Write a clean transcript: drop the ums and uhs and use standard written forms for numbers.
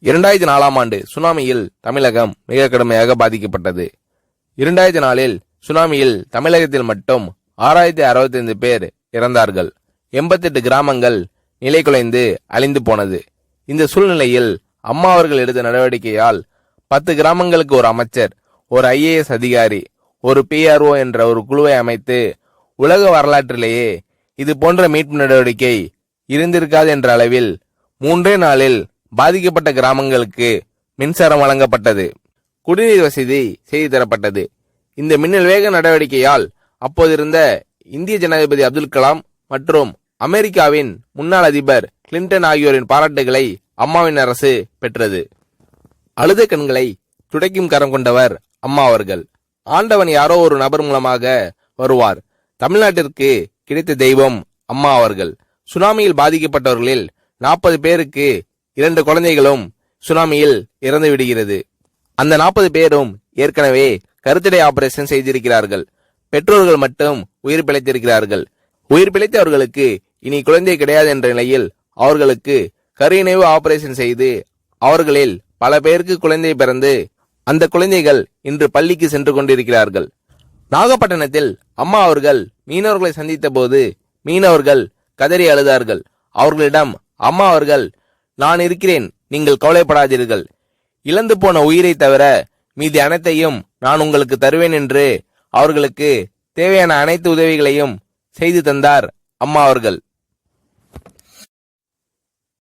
2004ஆம் ஆண்டு சுனாமியில் தமிழகம் மிக கடுமையாக பாதிக்கப்பட்டது. 2004இல் சுனாமியில் தமிழகத்தில் மட்டும் 6065 பேர் இறந்தார்கள். 88 கிராமங்கள் நிலைகுலைந்து அழிந்து போனது. இந்த சூழ்நிலையில் அம்மா அவர்கள் எடுத்த நடவடிக்கையால் 10 கிராமங்களுக்கு ஒரு அமைச்சர், ஒரு IAS அதிகாரி, ஒரு PRO என்ற ஒரு குழுவை அமைத்து உலக வரலாற்றிலேயே இது போன்ற மீட்பு நடவடிக்கை இருந்திருக்காது என்ற அளவில் 3 நாளில் பாதிக்கப்பட்ட கிராமங்களுக்கு மின்சாரம் வழங்கப்பட்டது. குடிநீர் வசதி செய்து தரப்பட்டது. இந்த மின்னல் வேக நடவடிக்கையால் அப்போதிருந்த இந்திய ஜனாதிபதி அப்துல் கலாம் மற்றும் அமெரிக்காவின் முன்னாள் அதிபர் கிளின்டன் ஆகியோரின் பாராட்டுகளை அம்மாவின் அரசு பெற்றது. அழுத கண்களை துடைக்கும் கரம் கொண்டவர் அம்மா அவர்கள். ஆண்டவன் யாரோ ஒரு நபர் மூலமாக வருவார். தமிழ்நாட்டிற்கு கிடைத்த தெய்வம் அம்மா அவர்கள். சுனாமியில் பாதிக்கப்பட்டவர்களில் 40 பேருக்கு 2 குழந்தைகளும் சுனாமியில் இறந்து விடுகிறது. அந்த 40 பேரும் ஏற்கனவே கருத்தடை ஆபரேஷன் செய்திருக்கிறார்கள். பெற்றோர்கள் மட்டும் உயிர் பிழைத்திருக்கிறார்கள். உயிர் பிழைத்தவர்களுக்கு இனி குழந்தை கிடையாது என்ற நிலையில் அவர்களுக்கு கருணைவு ஆபரேஷன் செய்து அவர்களில் பல பேருக்கு குழந்தை பிறந்து அந்த குழந்தைகள் இன்று பள்ளிக்கு சென்று கொண்டிருக்கிறார்கள். நாகப்பட்டினத்தில் அம்மா அவர்கள் மீனவர்களை சந்தித்த போது மீனவர்கள் கதறி அழுதார்கள். அவர்களிடம் அம்மா அவர்கள், நான் இருக்கிறேன், நீங்கள் கவலைப்படாதீர்கள், இழந்து போன உயிரை தவிர மீதி அனைத்தையும் நான் உங்களுக்கு தருவேன் என்று அவர்களுக்கு தேவையான அனைத்து உதவிகளையும் செய்து தந்தார் அம்மா அவர்கள்.